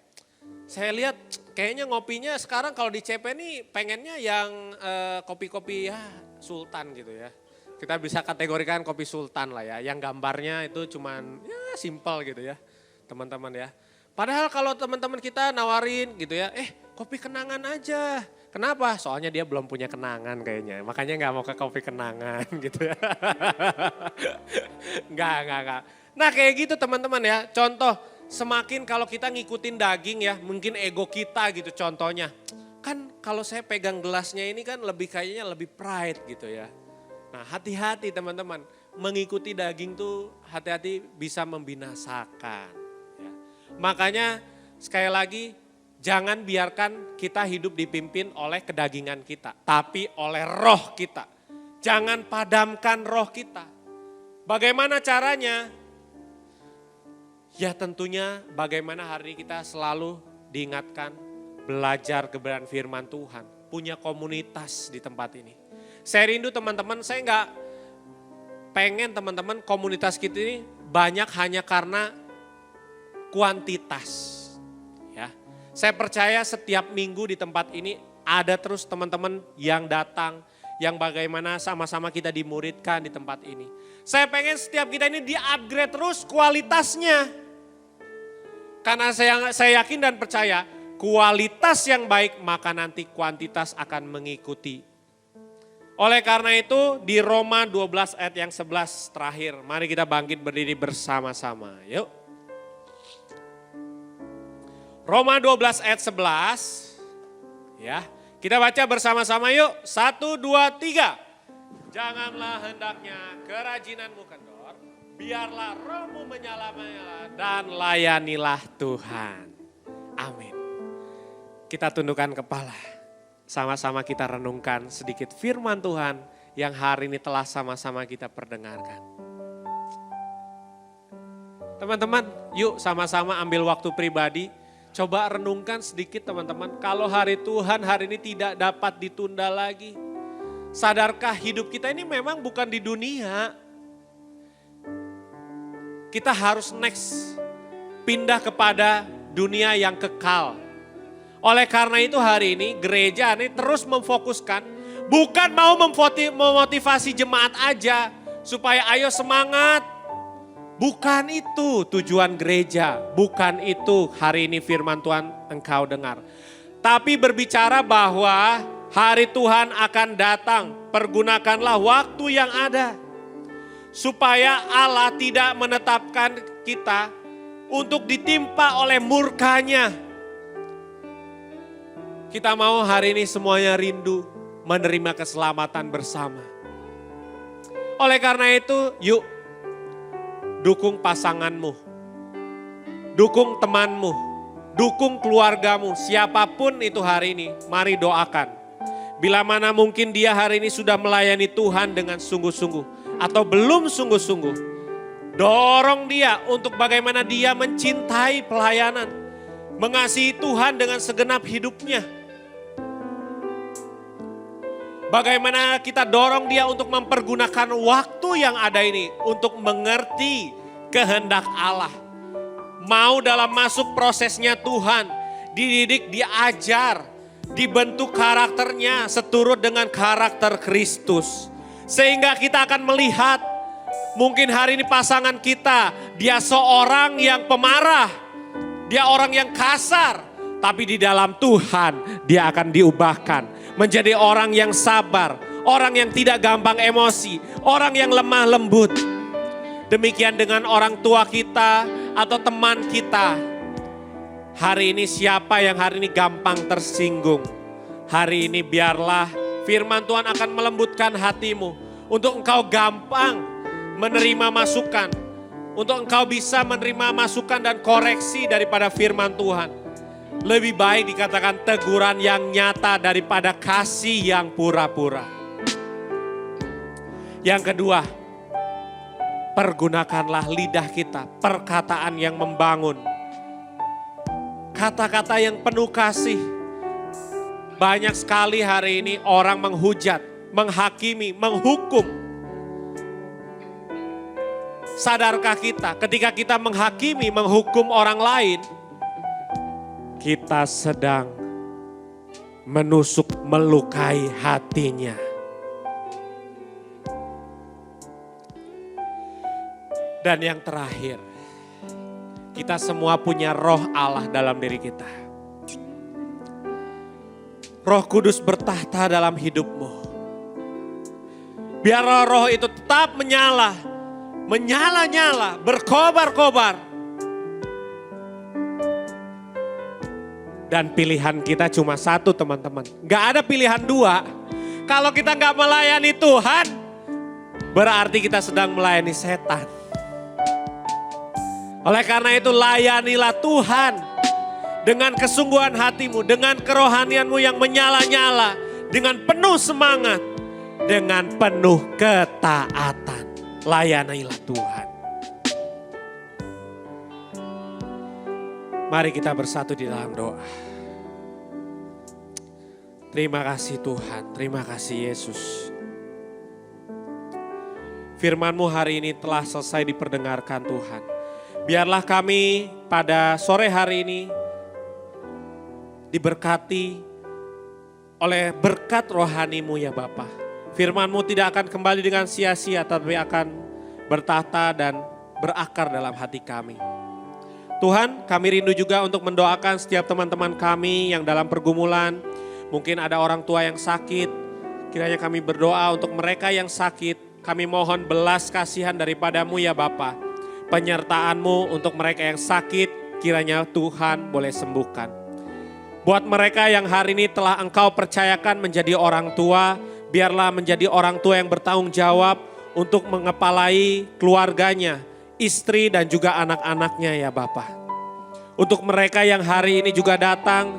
Saya lihat kayaknya ngopinya sekarang kalau di CP ini pengennya yang kopi-kopi ya sultan gitu ya. Kita bisa kategorikan kopi sultan lah ya, yang gambarnya itu cuman ya simple gitu ya teman-teman ya. Padahal kalau teman-teman kita nawarin gitu ya, kopi kenangan aja. Kenapa? Soalnya dia belum punya kenangan kayaknya. Makanya gak mau ke kopi kenangan gitu ya. Enggak. Nah kayak gitu teman-teman ya. Contoh, semakin kalau kita ngikutin daging ya, mungkin ego kita gitu contohnya. Kan kalau saya pegang gelasnya ini kan kayaknya lebih pride gitu ya. Nah hati-hati teman-teman, mengikuti daging tuh hati-hati bisa membinasakan. Ya. Makanya sekali lagi, jangan biarkan kita hidup dipimpin oleh kedagingan kita, tapi oleh roh kita. Jangan padamkan roh kita. Bagaimana caranya? Ya tentunya bagaimana hari ini kita selalu diingatkan belajar kebenaran firman Tuhan. Punya komunitas di tempat ini. Saya rindu teman-teman, saya nggak pengen teman-teman komunitas kita ini banyak hanya karena kuantitas. Saya percaya setiap minggu di tempat ini ada terus teman-teman yang datang, yang bagaimana sama-sama kita dimuridkan di tempat ini. Saya pengen setiap kita ini di-upgrade terus kualitasnya. Karena saya yakin dan percaya kualitas yang baik maka nanti kuantitas akan mengikuti. Oleh karena itu di Roma 12 ayat yang 11 terakhir, mari kita bangkit berdiri bersama-sama. Yuk. Roma 12 ayat 11, ya kita baca bersama-sama yuk, 1, 2, 3. Janganlah hendaknya kerajinanmu kendor, biarlah rohmu menyala-nyala dan layanilah Tuhan. Amin. Kita tundukkan kepala, sama-sama kita renungkan sedikit firman Tuhan yang hari ini telah sama-sama kita perdengarkan. Teman-teman, yuk sama-sama ambil waktu pribadi. Coba renungkan sedikit teman-teman, kalau hari Tuhan hari ini tidak dapat ditunda lagi. Sadarkah hidup kita ini memang bukan di dunia. Kita harus next, pindah kepada dunia yang kekal. Oleh karena itu hari ini gereja ini terus memfokuskan, bukan mau memotivasi jemaat aja, supaya ayo semangat. Bukan itu tujuan gereja, bukan itu hari ini firman Tuhan engkau dengar. Tapi berbicara bahwa hari Tuhan akan datang, pergunakanlah waktu yang ada. Supaya Allah tidak menetapkan kita untuk ditimpa oleh murkanya. Kita mau hari ini semuanya rindu menerima keselamatan bersama. Oleh karena itu yuk, dukung pasanganmu, dukung temanmu, dukung keluargamu, siapapun itu hari ini, mari doakan. Bila mana mungkin dia hari ini sudah melayani Tuhan dengan sungguh-sungguh atau belum sungguh-sungguh, dorong dia untuk bagaimana dia mencintai pelayanan, mengasihi Tuhan dengan segenap hidupnya. Bagaimana kita dorong dia untuk mempergunakan waktu yang ada ini untuk mengerti kehendak Allah. Mau dalam masuk prosesnya Tuhan, dididik, diajar, dibentuk karakternya seturut dengan karakter Kristus. Sehingga kita akan melihat mungkin hari ini pasangan kita, dia seorang yang pemarah, dia orang yang kasar, tapi di dalam Tuhan dia akan diubahkan. Menjadi orang yang sabar, orang yang tidak gampang emosi, orang yang lemah lembut. Demikian dengan orang tua kita atau teman kita. Hari ini siapa yang hari ini gampang tersinggung? Hari ini biarlah firman Tuhan akan melembutkan hatimu. Untuk engkau gampang menerima masukan. Untuk engkau bisa menerima masukan dan koreksi daripada firman Tuhan. Lebih baik dikatakan teguran yang nyata daripada kasih yang pura-pura. Yang kedua, pergunakanlah lidah kita, perkataan yang membangun. Kata-kata yang penuh kasih. Banyak sekali hari ini orang menghujat, menghakimi, menghukum. Sadarkah kita ketika kita menghakimi, menghukum orang lain, kita sedang menusuk, melukai hatinya. Dan yang terakhir, kita semua punya roh Allah dalam diri kita. Roh Kudus bertahta dalam hidupmu. Biar roh itu tetap menyala, menyala-nyala, berkobar-kobar. Dan pilihan kita cuma satu teman-teman. Gak ada pilihan dua. Kalau kita gak melayani Tuhan, berarti kita sedang melayani setan. Oleh karena itu layanilah Tuhan dengan kesungguhan hatimu, dengan kerohanianmu yang menyala-nyala, dengan penuh semangat, dengan penuh ketaatan. Layanilah Tuhan. Mari kita bersatu di dalam doa. Terima kasih Tuhan, terima kasih Yesus. Firman-Mu hari ini telah selesai diperdengarkan Tuhan. Biarlah kami pada sore hari ini diberkati oleh berkat rohani-Mu ya Bapa. Firman-Mu tidak akan kembali dengan sia-sia, tapi akan bertahta dan berakar dalam hati kami. Tuhan, kami rindu juga untuk mendoakan setiap teman-teman kami yang dalam pergumulan. Mungkin ada orang tua yang sakit, kiranya kami berdoa untuk mereka yang sakit. Kami mohon belas kasihan daripada-Mu ya Bapa. Penyertaan-Mu untuk mereka yang sakit, kiranya Tuhan boleh sembuhkan. Buat mereka yang hari ini telah Engkau percayakan menjadi orang tua, biarlah menjadi orang tua yang bertanggung jawab untuk mengepalai keluarganya, istri dan juga anak-anaknya ya Bapa. Untuk mereka yang hari ini juga datang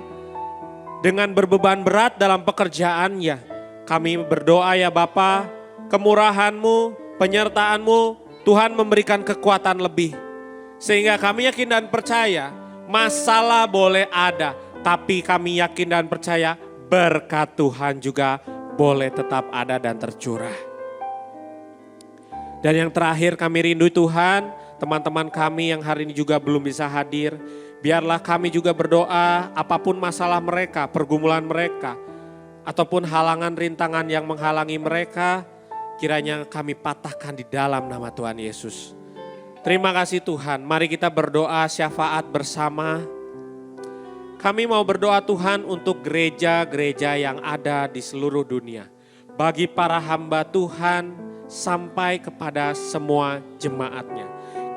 dengan berbeban berat dalam pekerjaannya, kami berdoa ya Bapa, kemurahan-Mu, penyertaan-Mu, Tuhan memberikan kekuatan lebih. Sehingga kami yakin dan percaya, masalah boleh ada, tapi kami yakin dan percaya berkat Tuhan juga boleh tetap ada dan tercurah. Dan yang terakhir kami rindu Tuhan, teman-teman kami yang hari ini juga belum bisa hadir, biarlah kami juga berdoa apapun masalah mereka, pergumulan mereka, ataupun halangan rintangan yang menghalangi mereka, kiranya kami patahkan di dalam nama Tuhan Yesus. Terima kasih Tuhan, mari kita berdoa syafaat bersama. Kami mau berdoa Tuhan untuk gereja-gereja yang ada di seluruh dunia. Bagi para hamba Tuhan, sampai kepada semua jemaatnya.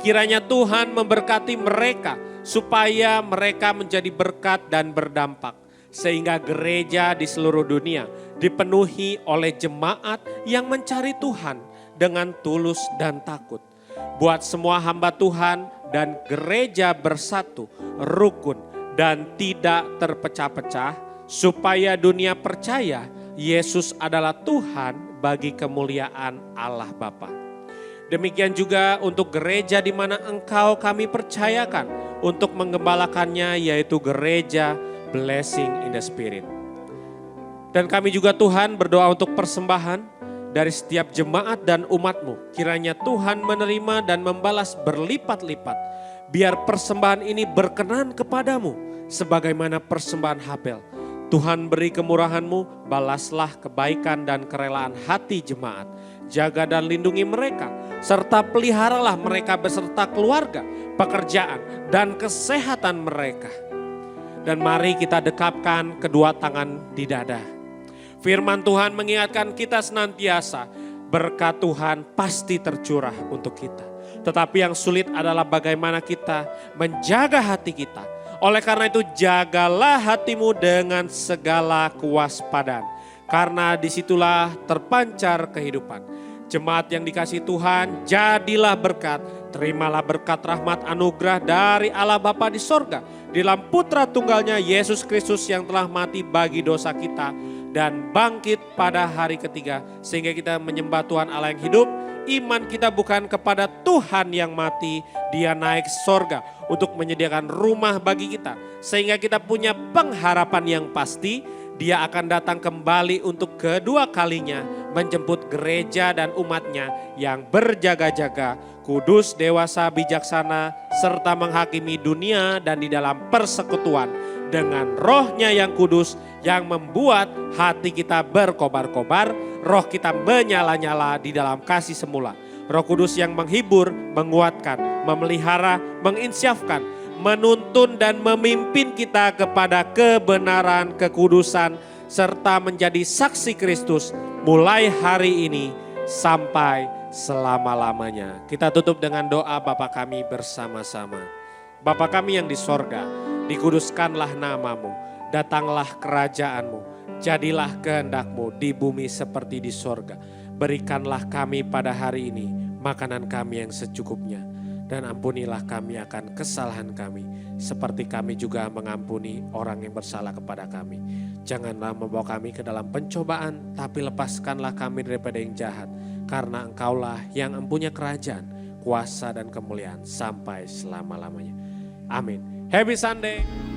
Kiranya Tuhan memberkati mereka supaya mereka menjadi berkat dan berdampak. Sehingga gereja di seluruh dunia dipenuhi oleh jemaat yang mencari Tuhan dengan tulus dan takut. Buat semua hamba Tuhan dan gereja bersatu, rukun dan tidak terpecah-pecah. Supaya dunia percaya Yesus adalah Tuhan bagi kemuliaan Allah Bapa. Demikian juga untuk gereja di mana Engkau kami percayakan untuk menggembalakannya, yaitu gereja Blessing in the Spirit. Dan kami juga Tuhan berdoa untuk persembahan dari setiap jemaat dan umat-Mu. Kiranya Tuhan menerima dan membalas berlipat-lipat. Biar persembahan ini berkenan kepadamu sebagaimana persembahan Habel. Tuhan beri kemurahan-Mu, balaslah kebaikan dan kerelaan hati jemaat. Jaga dan lindungi mereka, serta peliharalah mereka beserta keluarga, pekerjaan, dan kesehatan mereka. Dan mari kita dekapkan kedua tangan di dada. Firman Tuhan mengingatkan kita senantiasa, berkat Tuhan pasti tercurah untuk kita. Tetapi yang sulit adalah bagaimana kita menjaga hati kita. Oleh karena itu jagalah hatimu dengan segala kewaspadaan. Karena disitulah terpancar kehidupan. Jemaat yang dikasihi Tuhan, jadilah berkat. Terimalah berkat rahmat anugerah dari Allah Bapa di sorga. Di dalam putra tunggalnya Yesus Kristus yang telah mati bagi dosa kita. Dan bangkit pada hari ketiga. Sehingga kita menyembah Tuhan Allah yang hidup. Iman kita bukan kepada Tuhan yang mati, Dia naik sorga untuk menyediakan rumah bagi kita. Sehingga kita punya pengharapan yang pasti, Dia akan datang kembali untuk kedua kalinya menjemput gereja dan umatnya yang berjaga-jaga, kudus, dewasa, bijaksana, serta menghakimi dunia dan di dalam persekutuan dengan Roh-Nya yang kudus yang membuat hati kita berkobar-kobar, roh kita menyala-nyala di dalam kasih semula. Roh Kudus yang menghibur, menguatkan, memelihara, menginsyafkan, menuntun dan memimpin kita kepada kebenaran, kekudusan, serta menjadi saksi Kristus mulai hari ini sampai selama-lamanya. Kita tutup dengan doa Bapa kami bersama-sama. Bapa kami yang di sorga, dikuduskanlah namamu, datanglah kerajaanmu, jadilah kehendak-mu di bumi seperti di sorga. Berikanlah kami pada hari ini makanan kami yang secukupnya. Dan ampunilah kami akan kesalahan kami, seperti kami juga mengampuni orang yang bersalah kepada kami. Janganlah membawa kami ke dalam pencobaan, tapi lepaskanlah kami daripada yang jahat. Karena Engkaulah yang mempunyai kerajaan, kuasa dan kemuliaan sampai selama-lamanya. Amin. Happy Sunday.